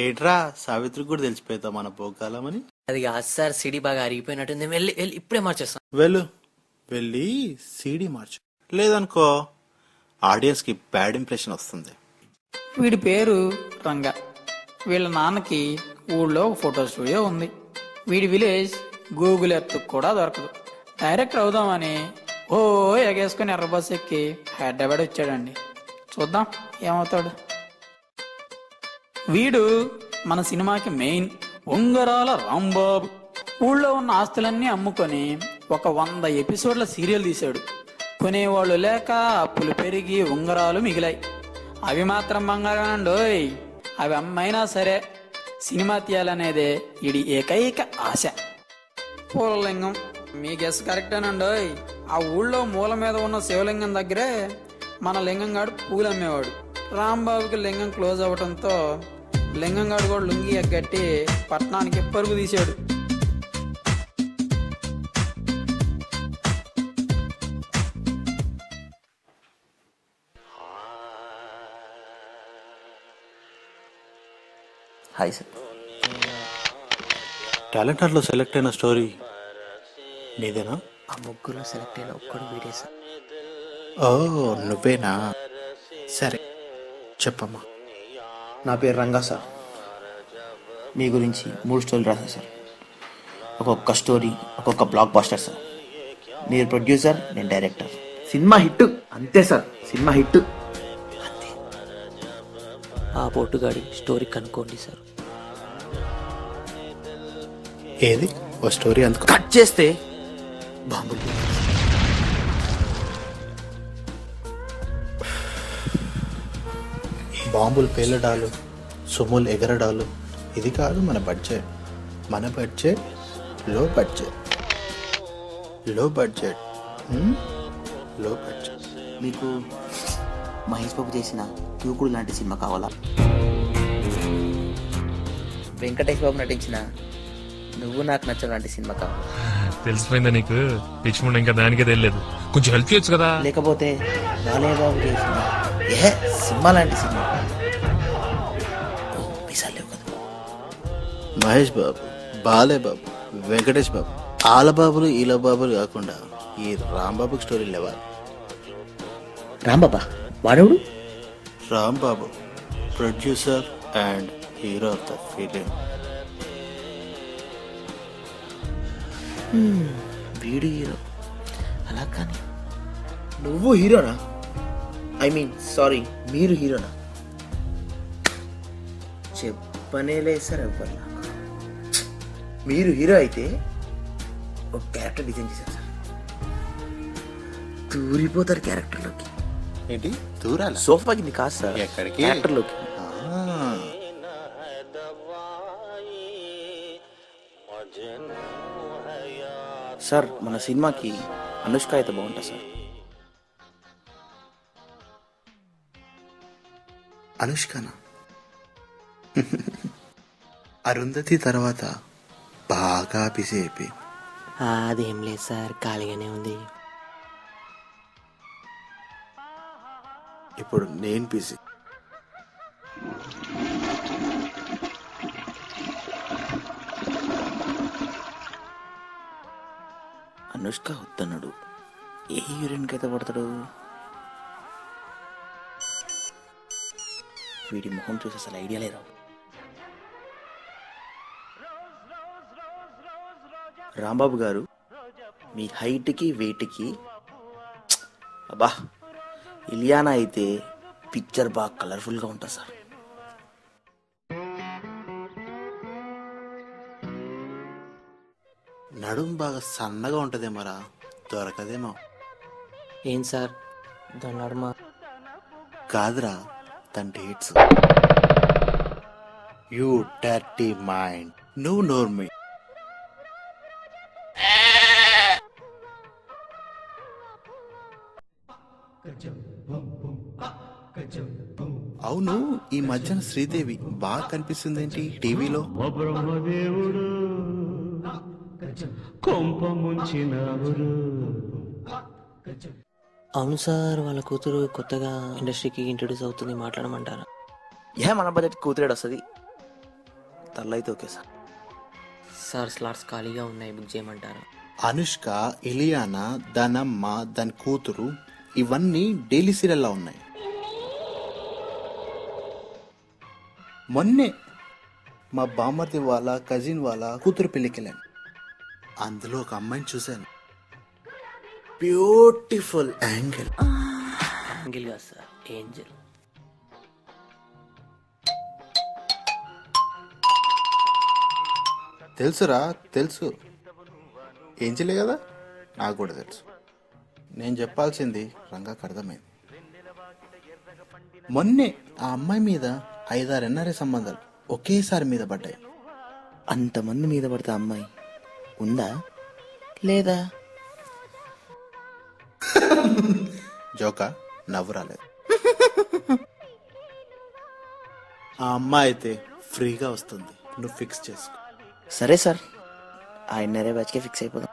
ఏట్రా సావిత్రికి కూడా తెలిసిపోతా మన పోకాలమని. అది కాదు సార్, సిడి బాగా అరిగిపోయినట్టుంది. వెళ్ళి వెళ్ళి ఇప్పుడే మార్చేస్తాం. వెళ్ళి సీడీ మార్చు, లేదనుకో ఆడియన్స్ కి బ్యాడ్ ఇంప్రెషన్ వస్తుంది. వీడి పేరు రంగ. వీళ్ళ నాన్నకి ఊళ్ళో ఒక ఫోటో స్టూడియో ఉంది. వీడి విలేజ్ గూగుల్ ఎర్త్ కూడా దొరకదు. డైరెక్టర్ అవుదామని ఎగేసుకుని ఎర్ర బస్ ఎక్కి హైదరాబాద్ వచ్చాడండి. చూద్దాం ఏమవుతాడు. వీడు మన సినిమాకి మెయిన్ ఉంగరాల రాంబాబు. ఊళ్ళో ఉన్న ఆస్తులన్నీ అమ్ముకొని ఒక 100 ఎపిసోడ్ల సీరియల్ తీశాడు. కొనేవాళ్ళు లేక అప్పులు పెరిగి ఉంగరాలు మిగిలాయి. అవి మాత్రం బంగారమేనండోయ్. అవి అమ్మైనా సరే సినిమా తీయాలనేదే ఇది ఏకైక ఆశ. పూలలింగం మీ గెస్ కరెక్టేనండోయ్. ఆ ఊళ్ళో మూల మీద ఉన్న శివలింగం దగ్గరే మన లింగంగాడు పూలు అమ్మేవాడు. రాంబాబుకి లింగం క్లోజ్ అవ్వడంతో లింగంగాడు కూడా లుంగి ఎగ్గట్టి పట్టణానికి పరుగు తీశాడు. Hi sir. టాలెంట్ హంట్లో సెలెక్ట్ అయిన స్టోరీ నీదేనా? ఆ ముగ్గురులో సెలెక్ట్ అయిన ఒక్కడు వీడే సార్. ఓ నువ్వేనా? సరే చెప్పమ్మా. నా పేరు రంగా సార్. మీ గురించి 3 స్టోరీలు రాశాను సార్. ఒక్కొక్క స్టోరీ ఒక్కొక్క బ్లాక్ బాస్టర్ సార్. మీరు ప్రొడ్యూసర్, నేను డైరెక్టర్. సినిమా హిట్ అంతే సార్, సినిమా హిట్. ఆ పోటుగాడి స్టోరీ కనుక్కోండి సార్. ఏది ఓ స్టోరీ అందుకు కట్ చేస్తే బాంబులు. బాంబులు పేలడాలు, సొమ్ములు ఎగరడాలు ఇది కాదు మన బడ్జెట్. మన బడ్జెట్ లో బడ్జెట్. మీకు మహేష్ బాబు చేసిన దూకుడు లాంటి సినిమా కావాలా? వెంకటేష్ బాబు నటించిన నువ్వు నాకు నచ్చవు లాంటి సినిమా కావాలా? తెలిసిపోయిందా నీకు? పిచ్చిముండ ఇంకా దానికే తెలియలేదు. కొంచెం హెల్ప్ చేయొచ్చు కదా. లేకపోతే బాలయ్య బాబు చేసిన సినిమా లాంటి సినిమా? పిసాలేవు కదా. మహేష్ బాబు, బాలయ్య బాబు, వెంకటేష్ బాబు, ఆలబాబులు ఈలబాబులు కాకుండా ఈ రాంబాబుకి స్టోరీ లేవాలి. రాంబాబా వాడెవడు? Rambabu producer and hero of the film. వీడు హీరో అలా కానీ నువ్వు హీరోనా? ఐ మీన్ సారీ, మీరు హీరోనా? చెప్పనే లేదు సార్ ఎవ్వరు నాకు. మీరు హీరో అయితే ఒక క్యారెక్టర్ డిజైన్ చేశారు సార్. దూరిపోతారు క్యారెక్టర్లోకి. ఏంటి దూరాల? సోఫా కింది కాదు సార్, ఎక్కడికి? క్యారెక్టర్లోకి. సార్ మన సినిమాకి అనుష్క అయితే బాగుంటుంది సార్. అనుష్కనా? అరుంధతి తర్వాత బాగా బిజీ అయిపోయింది. అదేం లేదు సార్, ఖాళీగానే ఉంది. ఇప్పుడు నేను బిజీ. అనుష్క వద్దన్నాడు, ఏ హీరోయిన్కి అయితే పడతాడు? వీడి మొహం చూసి అసలు ఐడియా లేదు. రాంబాబు గారు మీ హైట్కి వెయిట్కి అబ్బా, ఇలియానా అయితే పిక్చర్ బాగా కలర్ఫుల్గా ఉంటుంది సార్. నడుం బాగా సన్నగా ఉంటదేమోరా, దొరకదేమో. ఏం సార్ దాని నడుమ? కాదురా తన డేట్స్. యూ డర్టీ మైండ్, నువ్వు నోర్మి. అవును, ఈ మధ్యన శ్రీదేవి బాగా కనిపిస్తుంది ఏంటి టీవీలో? అవును సార్, వాళ్ళ కూతురు కొత్తగా ఇండస్ట్రీకి ఇంట్రొడ్యూస్ అవుతుంది, మాట్లాడమంటారా? మన బడ్జెట్ కూతురేడు వస్తుంది. తల్ల అయితే ఓకే సార్. సార్ స్లాట్స్ ఖాళీగా ఉన్నాయి, బుక్ చేయమంటారా? అనుష్క, ఇలియానా, దానమ్మ, దాని కూతురు ఇవన్నీ డైలీ సీరియల్లా ఉన్నాయి. మొన్నే మా బామ్మర్ది వాళ్ళ కజిన్ వాళ్ళ కూతురు పెళ్ళికి వెళ్ళాను. అందులో ఒక అమ్మాయిని చూశాను. Beautiful angle. యాంగిల్ కాదు సార్, ఏంజల్. తెలుసురా, తెలుసు. ఏంజలే కదా, నాకు కూడా తెలుసు. నేను చెప్పాల్సింది రంగాకు అర్థమైంది. మొన్నే ఆ అమ్మాయి మీద 5-6 ఎన్ఆర్ఐ సంబంధాలు ఒకేసారి మీద పడ్డాయి. అంతమంది మీద పడితే అమ్మాయి ఉందా లేదా? జోకా, నవ్వు రాలేదు. ఆ అమ్మాయి అయితే ఫ్రీగా వస్తుంది, నువ్వు ఫిక్స్ చేసుకో. సరే సార్, ఆ ఎన్ఆర్ఐ బ్యాచ్కే ఫిక్స్ అయిపోదాం.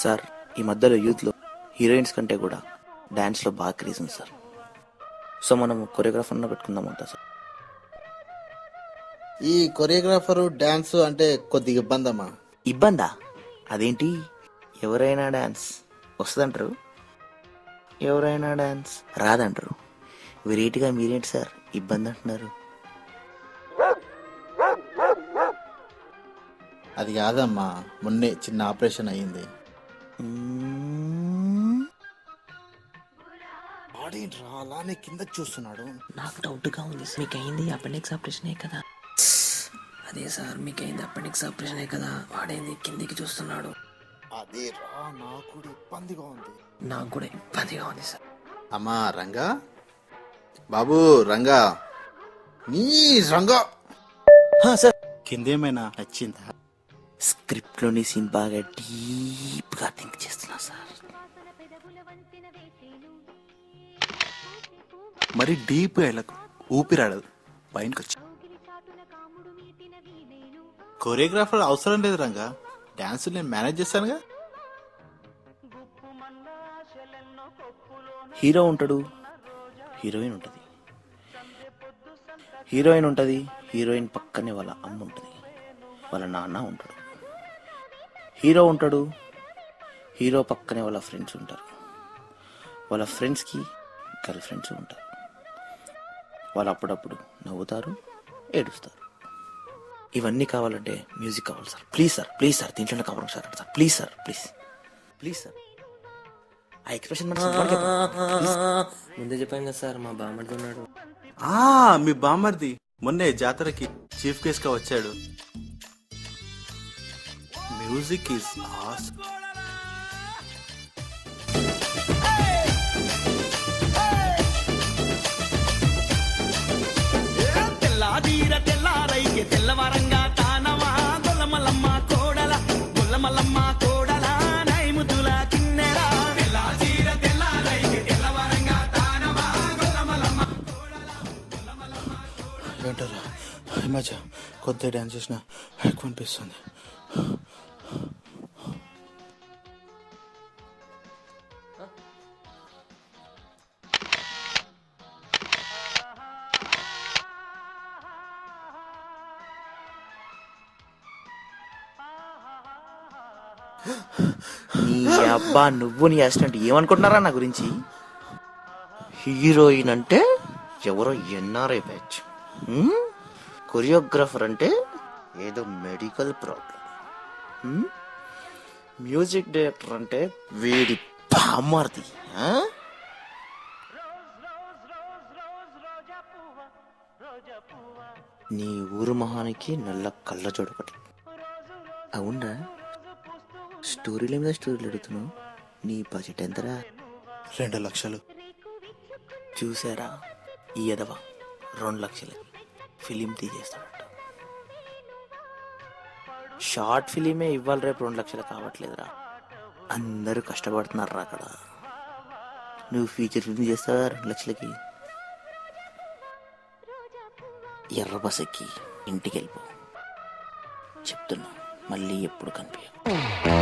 సార్, ఈ మధ్యలో యూత్లో హీరోయిన్స్ కంటే కూడా డ్యాన్స్లో బాగా క్రేజ్ ఉంది సార్. సో మనం కొరియోగ్రాఫర్లో పెట్టుకుందాం అంతా సార్. ఈ కొరియోగ్రాఫరు డాన్స్ అంటే కొద్దిగా ఇబ్బందమ్మా. ఇబ్బందా? అదేంటి, ఎవరైనా డాన్స్ వస్తుందంటారు, ఎవరైనా డాన్స్ రాదంటారు. వెరైటీగా మీరేంటి సార్ ఇబ్బంది అంటున్నారు? అది కాదమ్మా, మొన్నే చిన్న ఆపరేషన్ అయ్యింది. వాడేంట్రా అలానే కింద చూస్తున్నాడు? నాకు డౌట్గా ఉంది. మీకు అయింది అపెండిక్స్ ఆపరేషనే కదా? అదే సార్, మీకు అయింది అపెండిక్స్ ఆపరేషనే కదా? వాడేంది కిందికి చూస్తున్నాడు? అదే రా, నాకు కూడా ఇబ్బందిగా ఉంది. నాకు కూడా ఇబ్బందిగా ఉంది సార్. అమ్మా రంగా, బాబు రంగా, నీ రంగా సార్, కిందేమైనా నచ్చిందా? స్క్రిప్ట్లోని సీన్ బాగా డీప్గా థింక్ చేస్తున్నా సార్. మరి డీప్ వెళ్ళకు, ఊపిరాడదు, పైనకి వచ్చి. కొరియోగ్రాఫర్ అవసరం లేదు రంగా, డాన్స్ నేను మేనేజ్ చేస్తానుగా. హీరో ఉంటాడు, హీరోయిన్ ఉంటుంది. హీరోయిన్ ఉంటుంది, హీరోయిన్ పక్కనే వాళ్ళ అమ్మ ఉంటుంది, వాళ్ళ నాన్న ఉంటాడు. హీరో ఉంటాడు, హీరో పక్కనే వాళ్ళ ఫ్రెండ్స్ ఉంటారు. వాళ్ళ ఫ్రెండ్స్కి గర్ల్ ఫ్రెండ్స్ ఉంటారు. వాళ్ళు అప్పుడప్పుడు నవ్వుతారు, ఏడుస్తారు. ఇవన్నీ కావాలంటే మ్యూజిక్ కావాలి sir. Please sir, please sir, దీంట్లోనే కావాలి sir. Sir please sir, please please sir. ఆ ఎక్స్ప్రెషన్ ముందే చెప్పాను కదా సార్, మా బామ్మర్ది ఉన్నాడు. మీ బామ్మర్ది మొన్నే జాతరకి చీఫ్ గెస్ట్ గా వచ్చాడు. Music is awesome. తెల్లవారంగా తానవా గొల్లమల్లమ్మ కోడల, గొల్లమల్లమ్మ కోడల నైముతుల కిన్నెరా. తెల్లవారంగా తానవా గొల్లమల్లమ్మ కోడల. ఏంటారా ఈ మధ్య కొద్దిగా డాన్స్ చేసిన ఎక్కువ అనిపిస్తుంది. నీ అబ్బా, నువ్వు నీ అసిస్టెంట్ ఏమనుకుంటున్నారా నా గురించి? హీరోయిన్ అంటే ఎవరో ఎన్ఆర్ఐ బ్యాచ్, కొరియోగ్రాఫర్ అంటే ఏదో మెడికల్ ప్రాబ్లం, మ్యూజిక్ డైరెక్టర్ అంటే వేడి బామ్మర్ది. నీ ఊరు మొహానికి నల్ల కళ్ళజోడు ఒకటి. అవునా, స్టోరీల మీద స్టోరీలు అడుగుతున్నావు. నీ బడ్జెట్ ఎంతరా? 2 లక్షలు. చూసారా, ఈ ఎదవ 2 లక్షలు ఫిలిం తీసేస్తాడట. షార్ట్ ఫిలిమే ఇవ్వాలి, రేపు 2 లక్షలు కావట్లేదురా. అందరూ కష్టపడుతున్నారా అక్కడ. నువ్వు ఫీచర్ ఫిల్మ్ చేస్తావా 2 లక్షలకి? ఎర్ర బస్ ఎక్కి ఇంటికి వెళ్ళిపో, చెప్తున్నా. మళ్ళీ ఎప్పుడు కనిపించ.